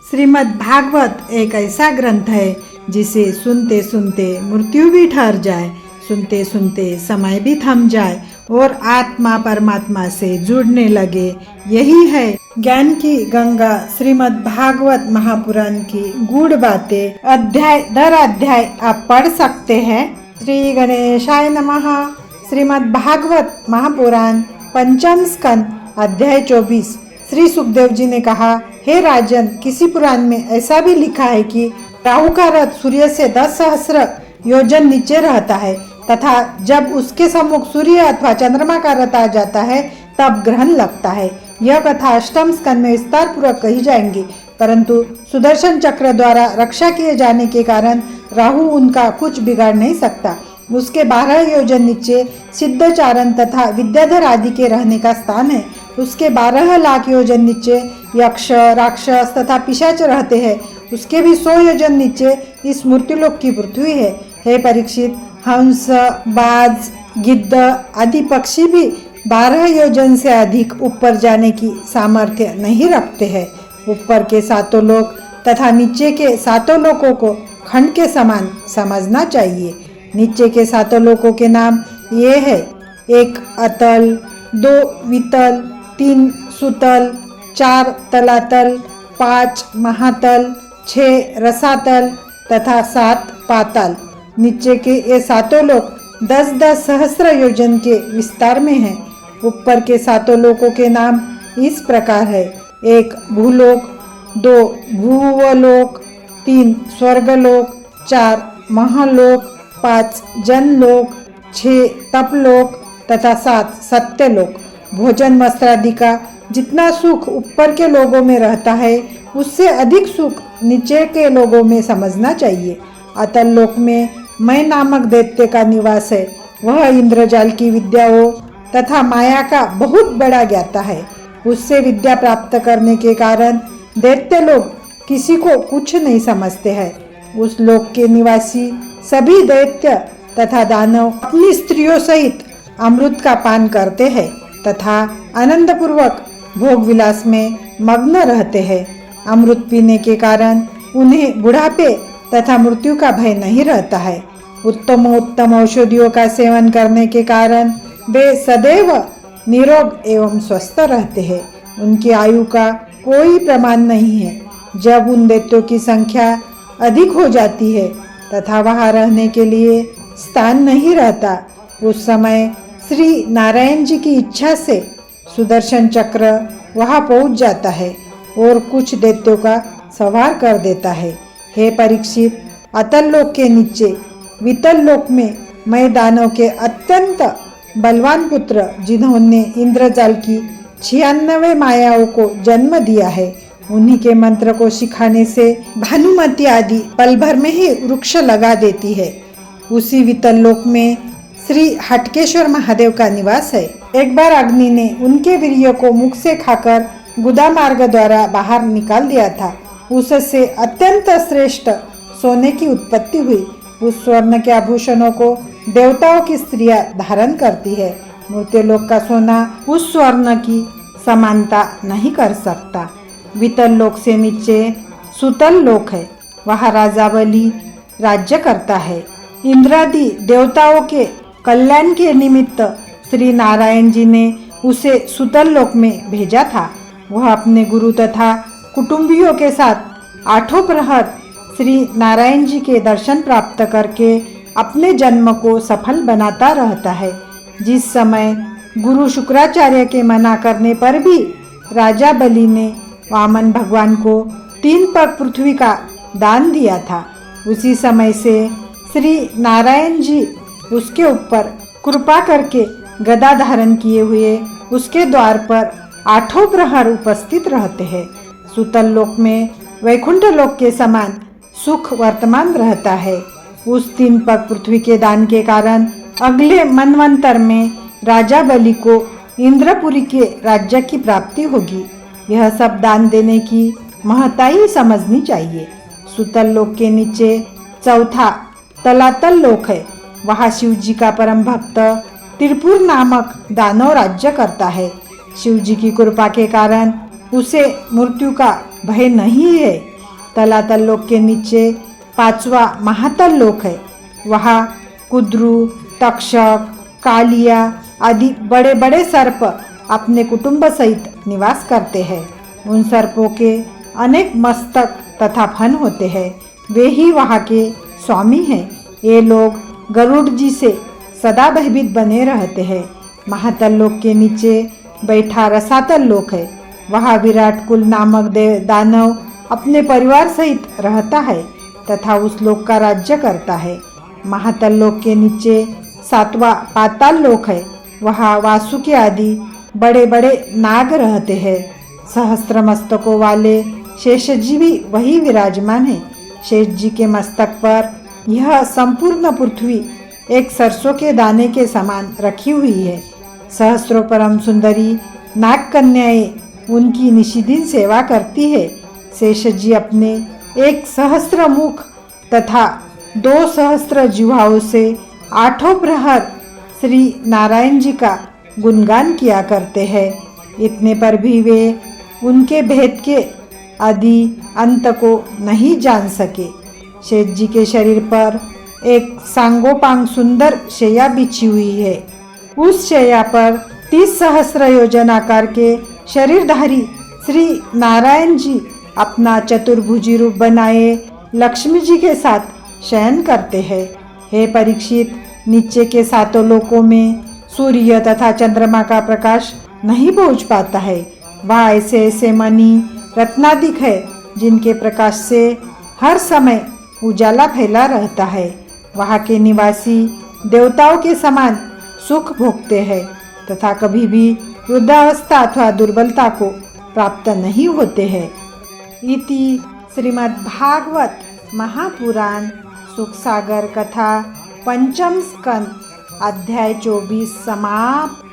श्रीमद् भागवत एक ऐसा ग्रंथ है जिसे सुनते सुनते मृत्यु भी ठहर जाए, सुनते सुनते समय भी थम जाए और आत्मा परमात्मा से जुड़ने लगे। यही है ज्ञान की गंगा श्रीमद् भागवत महापुराण की गूढ़ बातें। अध्याय दर अध्याय आप पढ़ सकते हैं। श्री गणेशाय नमः। श्रीमद् भागवत महापुराण पंचम स्कंद अध्याय 24। श्री सुखदेव जी ने कहा, हे राजन, किसी पुराण में ऐसा भी लिखा है कि राहु का रथ सूर्य से 10 सहस्र योजन नीचे रहता है तथा जब उसके सम्मुख सूर्य अथवा चंद्रमा का रथ आ जाता है तब ग्रहण लगता है। यह कथा अष्टम स्कंद में विस्तार पूर्वक कही जाएंगी, परंतु सुदर्शन चक्र द्वारा रक्षा किए जाने के कारण राहु उनका कुछ बिगाड़ नहीं सकता। उसके 12 योजन नीचे सिद्धचारण तथा विद्याधर आदि के रहने का स्थान है। उसके 12 लाख योजन नीचे यक्ष, राक्षस तथा पिशाच रहते हैं। उसके भी 100 योजन नीचे इस मृत्युलोक की पृथ्वी है। हे परीक्षित, हंस, बाज, गिद्ध आदि पक्षी भी 12 योजन से अधिक ऊपर जाने की सामर्थ्य नहीं रखते हैं। ऊपर के 7 लोक तथा नीचे के 7 लोकों को खंड के समान समझना चाहिए। नीचे के 7 लोकों के नाम ये है: 1 अतल, 2 वितल, 3 सुतल, 4 तलातल, 5 महातल, 6 रसातल तथा 7 पाताल। नीचे के ये 7 लोक 10-10 सहस्र योजन के विस्तार में हैं। ऊपर के 7 लोकों के नाम इस प्रकार है: 1 भूलोक, 2 भूवलोक, 3 स्वर्गलोक, 4 महालोक, 5 जनलोक, 6 तपलोक तथा 7 सत्यलोक। भोजन वस्त्र आदि का जितना सुख ऊपर के लोगों में रहता है उससे अधिक सुख नीचे के लोगों में समझना चाहिए। अतल लोक में मैं नामक दैत्य का निवास है। वह इंद्रजाल की विद्याओं तथा माया का बहुत बड़ा ज्ञाता है। उससे विद्या प्राप्त करने के कारण दैत्य लोग किसी को कुछ नहीं समझते हैं। उस लोक के निवासी सभी दैत्य तथा दानव अपनी स्त्रियों सहित अमृत का पान करते हैं तथा आनंद पूर्वक भोग विलास में मग्न रहते हैं। अमृत पीने के कारण उन्हें बुढ़ापे तथा मृत्यु का भय नहीं रहता है। उत्तम उत्तम औषधियों का सेवन करने के कारण वे सदैव निरोग एवं स्वस्थ रहते हैं। उनकी आयु का कोई प्रमाण नहीं है। जब उन दैत्यों की संख्या अधिक हो जाती है तथा वहाँ रहने के लिए स्थान नहीं रहता, उस समय श्री नारायण जी की इच्छा से सुदर्शन चक्र वहाँ पहुँच जाता है और कुछ दैत्यों का संहार कर देता है। हे परीक्षित, अतल लोक के नीचे वितल लोक में मैं दानव के अत्यंत बलवान पुत्र, जिन्होंने इंद्रजाल की 96 मायाओं को जन्म दिया है, उन्हीं के मंत्र को सिखाने से भानुमति आदि पल भर में ही वृक्ष लगा देती है। उसी वितल लोक में श्री हटकेश्वर महादेव का निवास है। एक बार अग्नि ने उनके वीर्य को मुख से खाकर गुदा मार्ग द्वारा बाहर निकाल दिया था। उससे अत्यंत श्रेष्ठ सोने की उत्पत्ति हुई। उस स्वर्ण के आभूषणों को देवताओं की स्त्रियां धारण करती है। मृत्युलोक का सोना उस स्वर्ण की समानता नहीं कर सकता। वितल लोक से नीचे सुतल लोक है। वहाँ राजा बलि राज्य करता है। इंद्रादि देवताओं के कल्याण के निमित्त श्री नारायण जी ने उसे सुतल लोक में भेजा था। वह अपने गुरु तथा कुटुंबियों के साथ 8 प्रहर श्री नारायण जी के दर्शन प्राप्त करके अपने जन्म को सफल बनाता रहता है। जिस समय गुरु शुक्राचार्य के मना करने पर भी राजा बलि ने वामन भगवान को 3 पग पृथ्वी का दान दिया था, उसी समय से श्री नारायण जी उसके ऊपर कृपा करके गदा धारण किए हुए उसके द्वार पर 8 प्रहर उपस्थित रहते हैं। सुतल लोक में वैकुंठ लोक के समान सुख वर्तमान रहता है। उस 3 पग पृथ्वी के दान के कारण अगले मनवंतर में राजा बलि को इंद्रपुरी के राज्य की प्राप्ति होगी। यह सब दान देने की महत्ता ही समझनी चाहिए। सुतल लोक के नीचे 4था तलातल लोक है। वहाँ शिव जी का परम भक्त त्रिपुर नामक दानव राज्य करता है। शिव जी की कृपा के कारण उसे मृत्यु का भय नहीं है। तलातल लोक के नीचे 5वां महातल लोक है। वहाँ कुद्रू, तक्षक, कालिया आदि बड़े बड़े सर्प अपने कुटुंब सहित निवास करते हैं। उन सर्पों के अनेक मस्तक तथा फन होते हैं। वे ही वहाँ के स्वामी हैं। ये लोग गरुड़ जी से सदा भयभीत बने रहते हैं। महातल लोक के नीचे बैठा रसातल लोक है। वहाँ विराट कुल नामक दानव अपने परिवार सहित रहता है तथा उस लोक का राज्य करता है। महातल लोक के नीचे 7वां पाताल लोक है। वहाँ वासुकी आदि बड़े बड़े नाग रहते हैं। सहस्त्र मस्तकों वाले शेष जी भी वही विराजमान है। शेष जी के मस्तक पर यह संपूर्ण पृथ्वी एक सरसों के दाने के समान रखी हुई है। सहस्त्रों परम सुंदरी नाग कन्याएं उनकी निशिदिन सेवा करती है। शेष जी अपने 1 सहस्त्र मुख तथा 2 सहस्त्र जिह्वाओं से 8 प्रहर श्री नारायण जी का गुणगान किया करते हैं। इतने पर भी वे उनके भेद के आदि अंत को नहीं जान सके। शेष जी के शरीर पर एक सांगोपांग सुंदर शैया बिछी हुई है। उस शैया पर 30 सहस्त्र योजन आकार के शरीरधारी श्री नारायण जी अपना चतुर्भुजी रूप बनाए लक्ष्मी जी के साथ शयन करते हैं। हे परीक्षित, नीचे के 7 लोकों में सूर्य तथा चंद्रमा का प्रकाश नहीं पहुंच पाता है। वहाँ ऐसे ऐसे मणि रत्नादिक है जिनके प्रकाश से हर समय उजाला फैला रहता है। वहाँ के निवासी देवताओं के समान सुख भोगते हैं तथा कभी भी वृद्धावस्था अथवा दुर्बलता को प्राप्त नहीं होते हैं। इति श्रीमद्भागवत महापुराण सुखसागर कथा 5म स्कंद अध्याय 24 समाप्त।